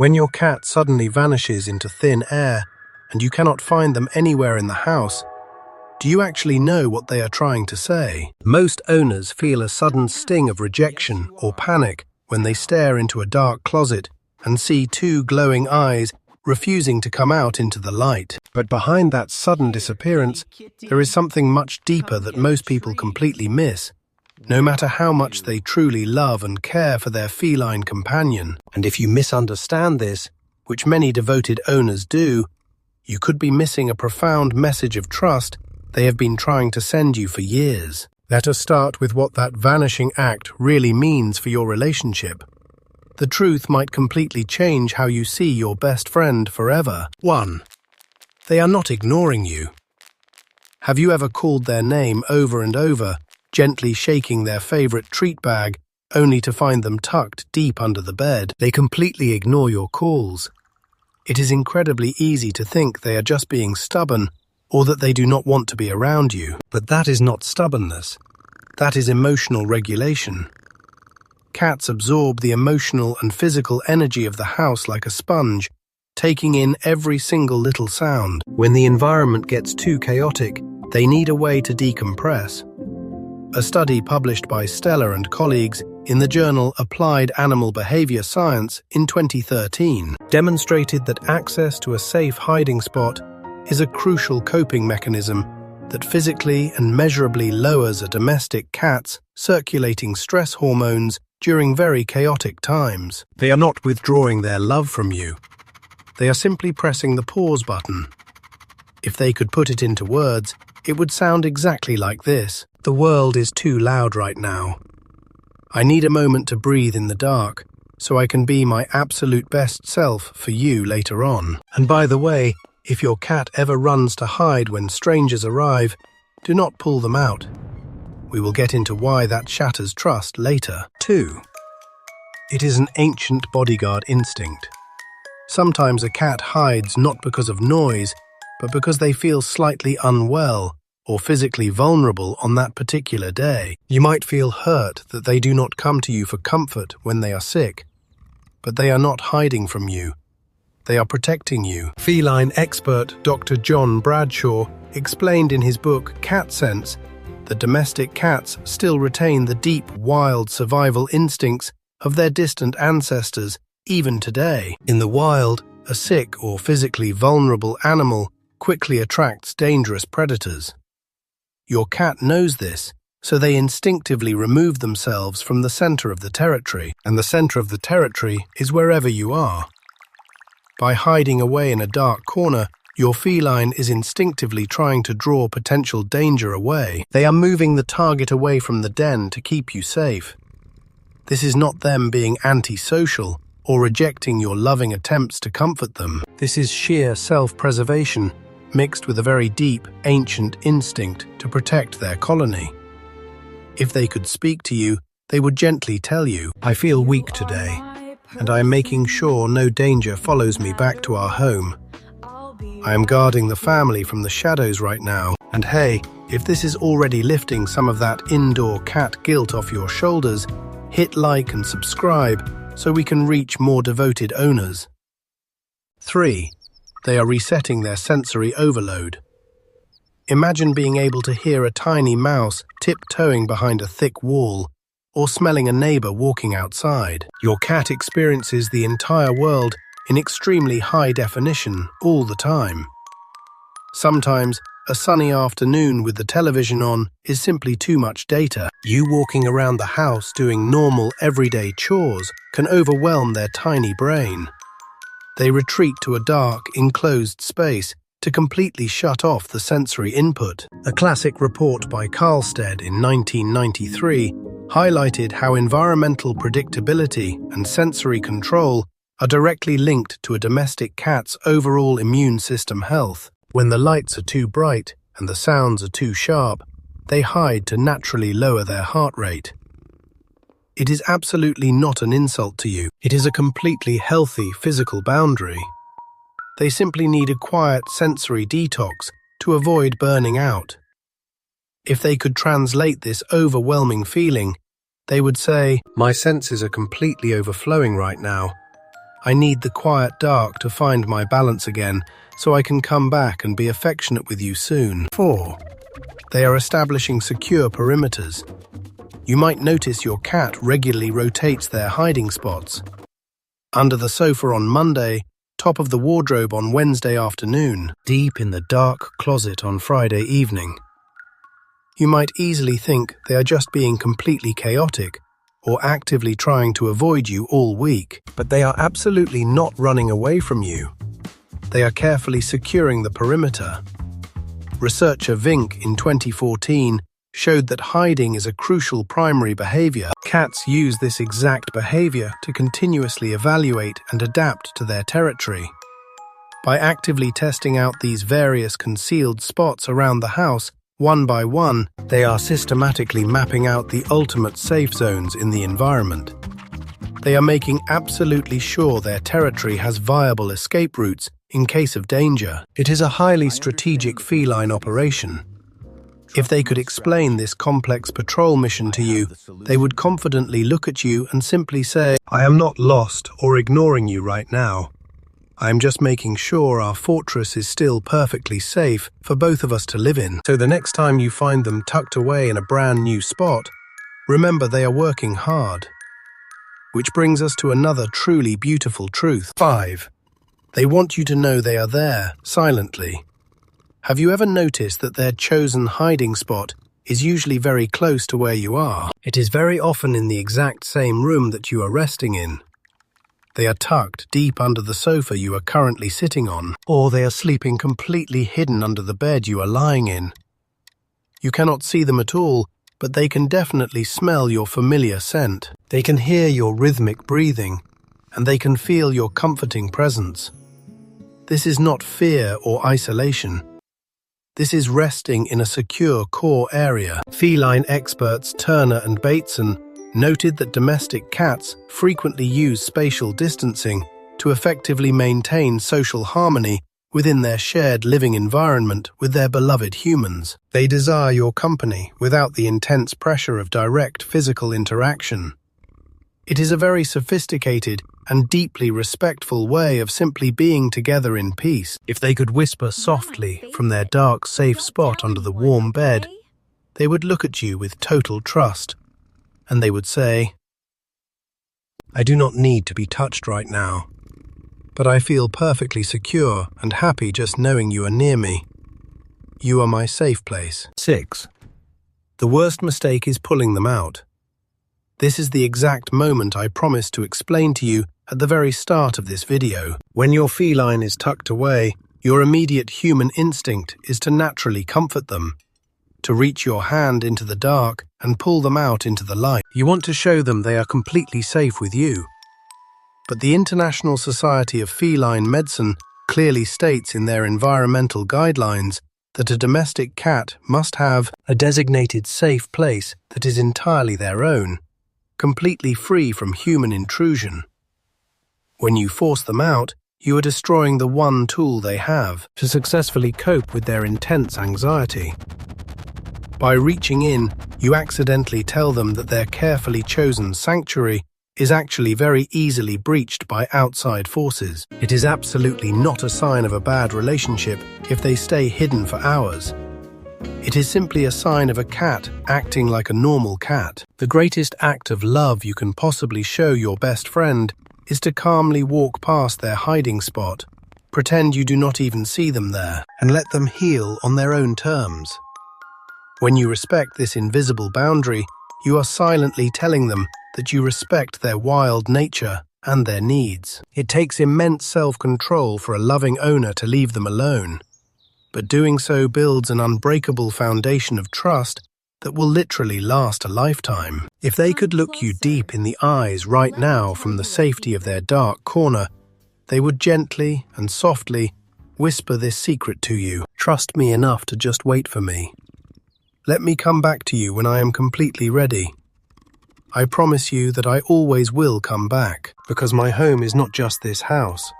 When your cat suddenly vanishes into thin air and you cannot find them anywhere in the house, do you actually know what they are trying to say? Most owners feel a sudden sting of rejection or panic when they stare into a dark closet and see two glowing eyes refusing to come out into the light. But behind that sudden disappearance, there is something much deeper that most people completely miss, no matter how much they truly love and care for their feline companion. And if you misunderstand this, which many devoted owners do, you could be missing a profound message of trust they have been trying to send you for years. Let us start with what that vanishing act really means for your relationship. The truth might completely change how you see your best friend forever. 1. They are not ignoring you. Have you ever called their name over and over, gently shaking their favorite treat bag, only to find them tucked deep under the bed? They completely ignore your calls. It is incredibly easy to think they are just being stubborn or that they do not want to be around you. But that is not stubbornness. That is emotional regulation. Cats absorb the emotional and physical energy of the house like a sponge, taking in every single little sound. When the environment gets too chaotic, they need a way to decompress. A study published by Stella and colleagues in the journal Applied Animal Behavior Science in 2013 demonstrated that access to a safe hiding spot is a crucial coping mechanism that physically and measurably lowers a domestic cat's circulating stress hormones during very chaotic times. They are not withdrawing their love from you. They are simply pressing the pause button. If they could put it into words, it would sound exactly like this. The world is too loud right now. I need a moment to breathe in the dark, so I can be my absolute best self for you later on. And by the way, if your cat ever runs to hide when strangers arrive, do not pull them out. We will get into why that shatters trust later. 2. It is an ancient bodyguard instinct. Sometimes a cat hides not because of noise, but because they feel slightly unwell or physically vulnerable on that particular day. You might feel hurt that they do not come to you for comfort when they are sick, but they are not hiding from you. They are protecting you. Feline expert Dr. John Bradshaw explained in his book Cat Sense that domestic cats still retain the deep, wild survival instincts of their distant ancestors even today. In the wild, a sick or physically vulnerable animal quickly attracts dangerous predators. Your cat knows this, so they instinctively remove themselves from the center of the territory, and the center of the territory is wherever you are. By hiding away in a dark corner, your feline is instinctively trying to draw potential danger away. They are moving the target away from the den to keep you safe. This is not them being antisocial or rejecting your loving attempts to comfort them. This is sheer self-preservation, mixed with a very deep, ancient instinct to protect their colony. If they could speak to you, they would gently tell you, "I feel weak today, and I am making sure no danger follows me back to our home. I am guarding the family from the shadows right now, and hey, if this is already lifting some of that indoor cat guilt off your shoulders, hit like and subscribe so we can reach more devoted owners." 3. They are resetting their sensory overload. Imagine being able to hear a tiny mouse tiptoeing behind a thick wall, or smelling a neighbor walking outside. Your cat experiences the entire world in extremely high definition all the time. Sometimes, a sunny afternoon with the television on is simply too much data. You walking around the house doing normal, everyday chores can overwhelm their tiny brain. They retreat to a dark, enclosed space to completely shut off the sensory input. A classic report by Karlstead in 1993 highlighted how environmental predictability and sensory control are directly linked to a domestic cat's overall immune system health. When the lights are too bright and the sounds are too sharp, they hide to naturally lower their heart rate. It is absolutely not an insult to you. It is a completely healthy physical boundary. They simply need a quiet sensory detox to avoid burning out. If they could translate this overwhelming feeling, they would say, "My senses are completely overflowing right now. I need the quiet dark to find my balance again, so I can come back and be affectionate with you soon. 4. They are establishing secure perimeters. You might notice your cat regularly rotates their hiding spots. Under the sofa on Monday, top of the wardrobe on Wednesday afternoon, deep in the dark closet on Friday evening. You might easily think they are just being completely chaotic or actively trying to avoid you all week, but they are absolutely not running away from you. They are carefully securing the perimeter. Researcher Vink in 2014 showed that hiding is a crucial primary behavior. Cats use this exact behavior to continuously evaluate and adapt to their territory. By actively testing out these various concealed spots around the house, one by one, they are systematically mapping out the ultimate safe zones in the environment. They are making absolutely sure their territory has viable escape routes in case of danger. It is a highly strategic feline operation. If they could explain this complex patrol mission to you, they would confidently look at you and simply say, "I am not lost or ignoring you right now. I am just making sure our fortress is still perfectly safe for both of us to live in." So the next time you find them tucked away in a brand new spot, remember they are working hard. Which brings us to another truly beautiful truth. 5. They want you to know they are there, silently. Have you ever noticed that their chosen hiding spot is usually very close to where you are? It is very often in the exact same room that you are resting in. They are tucked deep under the sofa you are currently sitting on, or they are sleeping completely hidden under the bed you are lying in. You cannot see them at all, but they can definitely smell your familiar scent. They can hear your rhythmic breathing, and they can feel your comforting presence. This is not fear or isolation. This is resting in a secure core area. Feline experts Turner and Bateson noted that domestic cats frequently use spatial distancing to effectively maintain social harmony within their shared living environment with their beloved humans. They desire your company without the intense pressure of direct physical interaction. It is a very sophisticated and deeply respectful way of simply being together in peace. If they could whisper softly from their dark, safe spot under the warm bed, they would look at you with total trust, and they would say, "I do not need to be touched right now, but I feel perfectly secure and happy just knowing you are near me. You are my safe place." 6. The worst mistake is pulling them out. This is the exact moment I promised to explain to you at the very start of this video. When your feline is tucked away, your immediate human instinct is to naturally comfort them, to reach your hand into the dark and pull them out into the light. You want to show them they are completely safe with you. But the International Society of Feline Medicine clearly states in their environmental guidelines that a domestic cat must have a designated safe place that is entirely their own, completely free from human intrusion. When you force them out, you are destroying the one tool they have to successfully cope with their intense anxiety. By reaching in, you accidentally tell them that their carefully chosen sanctuary is actually very easily breached by outside forces. It is absolutely not a sign of a bad relationship if they stay hidden for hours. It is simply a sign of a cat acting like a normal cat. The greatest act of love you can possibly show your best friend is to calmly walk past their hiding spot, pretend you do not even see them there, and let them heal on their own terms. When you respect this invisible boundary, you are silently telling them that you respect their wild nature and their needs. It takes immense self-control for a loving owner to leave them alone, but doing so builds an unbreakable foundation of trust that will literally last a lifetime. If they could look you deep in the eyes right now from the safety of their dark corner, they would gently and softly whisper this secret to you. "Trust me enough to just wait for me. Let me come back to you when I am completely ready. I promise you that I always will come back, because my home is not just this house.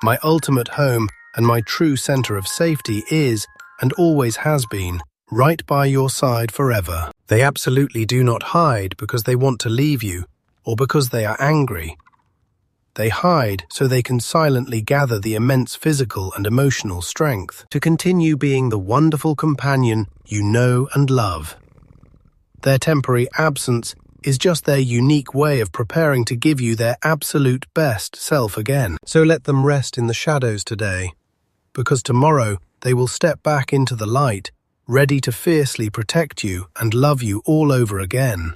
My ultimate home and my true center of safety is, and always has been, right by your side forever." They absolutely do not hide because they want to leave you or because they are angry. They hide so they can silently gather the immense physical and emotional strength to continue being the wonderful companion you know and love. Their temporary absence is just their unique way of preparing to give you their absolute best self again. So let them rest in the shadows today, because tomorrow they will step back into the light, ready to fiercely protect you and love you all over again.